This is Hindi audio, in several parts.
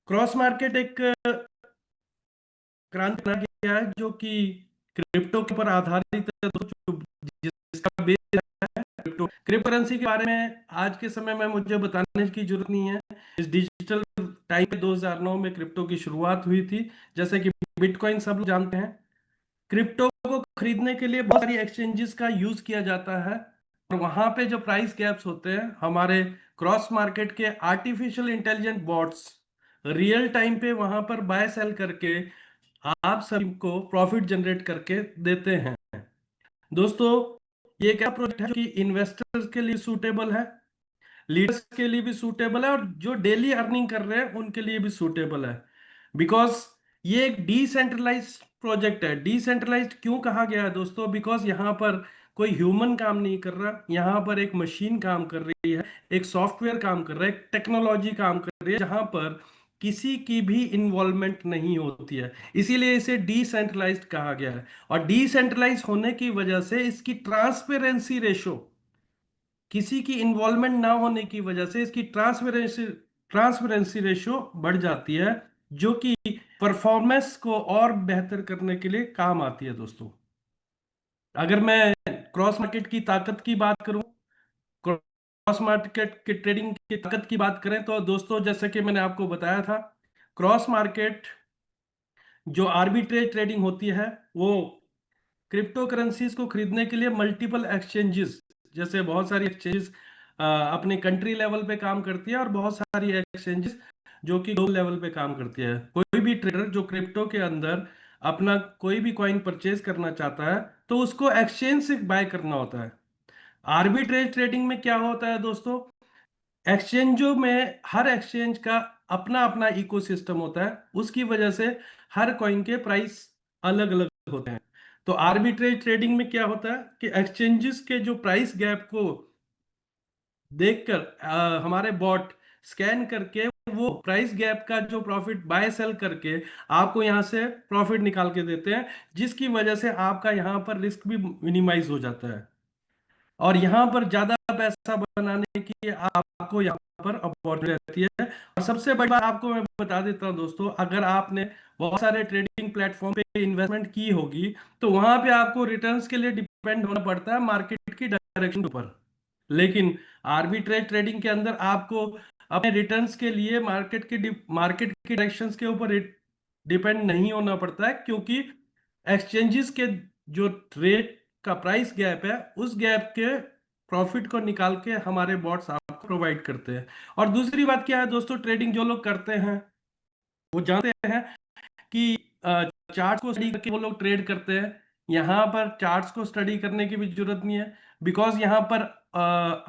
क्रॉस मार्केट एक क्रांति बना गया है जो कि क्रिप्टो के ऊपर आधारित है। तो जिसका बेस है क्रिप्टो क्रिप्टो करेंसी के बारे में आज के समय में मुझे बताने की जरूरत नहीं है। इस डिजिटल टाइम में 2009 में क्रिप्टो की शुरुआत हुई थी। जैसे कि बिटकॉइन सब लोग जानते हैं। क्रिप्टो को खरीदने के लिए बहुत सारी एक्सचेंजेस का यूज किया जाता है और वहां पे जो प्राइस गैप्स होते हैं हमारे क्रॉस मार्केट के artificial intelligent bots real time पे वहां पर बाय सेल करके आप सभी को प्रॉफिट जनरेट करके देते हैं। दोस्तों, ये क्या प्रोजेक्ट है जो कि इन्वेस्टर्स के लिए सूटेबल है, लीडर्स के लिए भी सूटेबल है और जो डेली अर्निंग कर रहे हैं उनके लिए भी सूटेबल है। बिकॉज ये एक डिसेंट्रलाइज्ड प्रोजेक्ट है। डिसेंट्रलाइज्ड क्यों कहा गया है दोस्तों? बिकॉज यहाँ पर कोई ह्यूमन काम नहीं कर रहा, यहाँ पर एक मशीन काम कर रही है, एक सॉफ्टवेयर काम कर रहा है, एक टेक्नोलॉजी काम कर रही है जहां पर किसी की भी इन्वॉल्वमेंट नहीं होती है। इसीलिए इसे डिसेंट्रलाइज्ड कहा गया है। और डिसेंट्रलाइज होने की वजह से इसकी ट्रांसपेरेंसी रेशो, किसी की इन्वॉल्वमेंट ना होने की वजह से इसकी ट्रांसपेरेंसी रेशियो बढ़ जाती है, जो कि परफॉर्मेंस को और बेहतर करने के लिए काम आती है। दोस्तों, अगर मैं क्रॉस मार्केट की ताकत की बात करूं, क्रॉस मार्केट के ट्रेडिंग की ताकत की बात करें तो दोस्तों, जैसे कि मैंने आपको बताया था, क्रॉस मार्केट जो आर्बिट्रेज ट्रेडिंग होती है वो क्रिप्टो करेंसीज को खरीदने के लिए मल्टीपल एक्सचेंजेस, जैसे बहुत सारी एक्सचेंजेस अपने कंट्री लेवल पे काम करती है और बहुत सारी एक्सचेंजेस जो कि ग्लोबल लेवल पे काम करती है। कोई भी ट्रेडर जो क्रिप्टो के अंदर अपना कोई भी कॉइन परचेज करना चाहता है तो उसको एक्सचेंज से बाय करना होता है। आर्बिट्रेज ट्रेडिंग में क्या होता है दोस्तों? एक्सचेंजों में हर एक्सचेंज का अपना अपना इकोसिस्टम होता है, उसकी वजह से हर कॉइन के प्राइस अलग अलग होते हैं। तो आर्बिट्रेज ट्रेडिंग में क्या होता है कि एक्सचेंजेस के जो प्राइस गैप को देखकर हमारे बॉट स्कैन करके वो प्राइस गैप का जो प्रॉफिट बाय सेल करके आपको यहां से प्रॉफिट निकाल के देते हैं, जिसकी वजह से आपका यहां पर रिस्क भी मिनिमाइज हो जाता है और यहाँ पर ज्यादा पैसा बनाने की आपको यहाँ पर अपॉर्चुनिटी रहती है। और सबसे बड़ी बात आपको मैं बता देता हूँ दोस्तों, अगर आपने बहुत सारे ट्रेडिंग प्लेटफॉर्म पे इन्वेस्टमेंट की होगी तो वहां पे आपको रिटर्न्स के लिए डिपेंड होना पड़ता है मार्केट की डायरेक्शन के ऊपर। लेकिन आर्बिट्रेज ट्रेडिंग के अंदर आपको अपने रिटर्न्स के लिए मार्केट की डायरेक्शंस के ऊपर डिपेंड नहीं होना पड़ता है, क्योंकि एक्सचेंजेस के जो रेट का प्राइस गैप है उस गैप के प्रॉफिट को निकाल के हमारे बॉट्स आपको प्रोवाइड करते हैं। और दूसरी बात क्या है दोस्तों, ट्रेडिंग जो लोग करते हैं वो जानते हैं कि चार्ट को स्टडी करके वो लोग ट्रेड करते हैं। यहाँ पर चार्ट्स को स्टडी करने की भी जरूरत नहीं है, बिकॉज यहाँ पर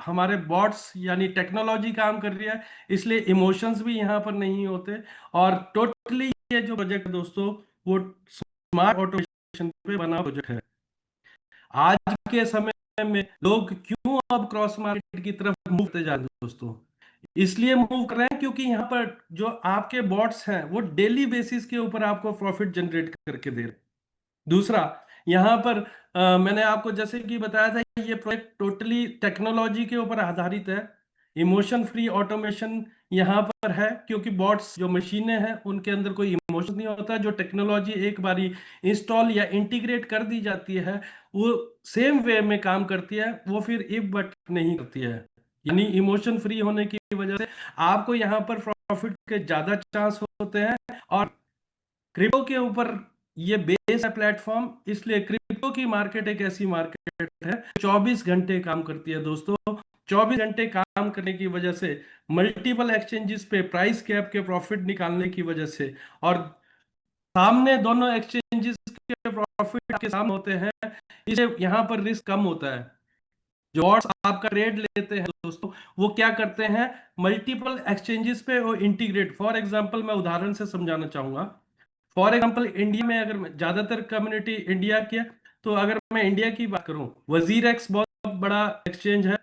हमारे बॉट्स यानी टेक्नोलॉजी काम कर रही है, इसलिए इमोशंस भी यहाँ पर नहीं होते। और टोटली ये जो प्रोजेक्ट है दोस्तों, वो स्मार्ट ऑटोमेशन पे बना प्रोजेक्ट है। आज के समय में लोग क्यों अब क्रॉस मार्केट की तरफ मूव करते जा रहे हैं दोस्तों? इसलिए मूव कर रहे हैं क्योंकि यहाँ पर जो आपके बॉट्स हैं वो डेली बेसिस के ऊपर आपको प्रॉफिट जनरेट करके दे रहे हैं। दूसरा, यहाँ पर मैंने आपको जैसे कि बताया था, ये प्रोजेक्ट टोटली टेक्नोलॉजी के ऊपर आधारित है। इमोशन फ्री ऑटोमेशन यहाँ पर है, क्योंकि बॉट्स जो मशीनें हैं उनके अंदर कोई इमोशन नहीं होता। जो टेक्नोलॉजी एक बारी इंस्टॉल या इंटीग्रेट कर दी जाती है वो सेम वे में काम करती है, वो फिर इफ बट नहीं करती है। यानी इमोशन फ्री होने की वजह से आपको यहाँ पर प्रॉफिट के ज्यादा चांस होते हैं। और क्रिप्टो के ऊपर ये बेस है प्लेटफॉर्म, इसलिए क्रिप्टो की मार्केट एक ऐसी मार्केट है 24 घंटे काम करती है दोस्तों। 24 घंटे काम करने की वजह से मल्टीपल एक्सचेंजेस पे प्राइस कैप के प्रॉफिट निकालने की वजह से और सामने दोनों एक्सचेंजेस के प्रॉफिट के सामने होते हैं, इसे यहाँ पर रिस्क कम होता है। जो और आपका ट्रेड लेते हैं दोस्तों, वो क्या करते हैं, मल्टीपल एक्सचेंजेस पे वो इंटीग्रेट। फॉर एग्जांपल मैं उदाहरण से समझाना चाहूंगा। फॉर एग्जाम्पल इंडिया में, अगर ज्यादातर कम्युनिटी इंडिया की है, तो अगर मैं इंडिया की बात करूं, वजीर एक्स बहुत बड़ा एक्सचेंज है,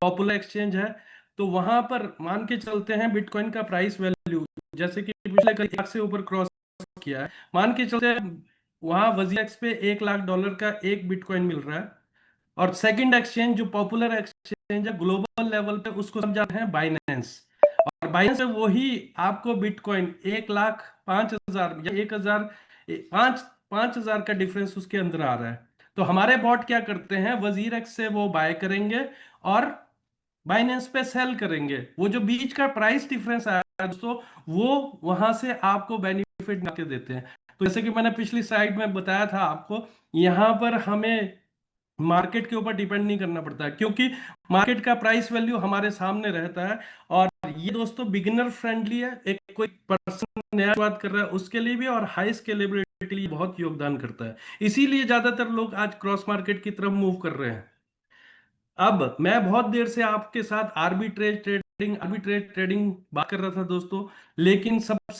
पॉपुलर एक्सचेंज है। तो वहां पर मान के चलते हैं बिटकॉइन का प्राइस वैल्यू जैसे कि पिछले कई लाख से ऊपर क्रॉस किया है, मान के चलते हैं वहां वजीर एक्स पे $1 लाख का एक बिटकॉइन मिल रहा है। और सेकंड एक्सचेंज जो पॉपुलर एक्सचेंज है ग्लोबल लेवल पे, उसको सब जानते हैं बाइनेंस। और बाइनेंस से वही आपको बिटकॉइन 1,05,000 या 1,000, 5,000 का डिफरेंस उसके अंदर आ रहा है। तो हमारे बॉट क्या करते हैं, वजीर एक्स से वो बाय करेंगे और बाइनेंस पे सेल करेंगे। वो जो बीच का प्राइस डिफरेंस आया है दोस्तों, वो वहां से आपको बेनिफिट के देते हैं। तो जैसे कि मैंने पिछली स्लाइड में बताया था आपको, यहां पर हमें मार्केट के ऊपर डिपेंड नहीं करना पड़ता है, क्योंकि मार्केट का प्राइस वैल्यू हमारे सामने रहता है। और ये दोस्तों बिगिनर फ्रेंडली है, एक कोई पर्सन नया बात कर रहा है उसके लिए भी, और हाई स्केलेबिलिटी के लिए बहुत योगदान करता है। इसीलिए ज्यादातर लोग आज क्रॉस मार्केट की तरफ मूव कर रहे हैं। अब मैं बहुत देर से आपके साथ आर्बिट्रेज ट्रेडिंग बात कर रहा था दोस्तों, लेकिन सबसे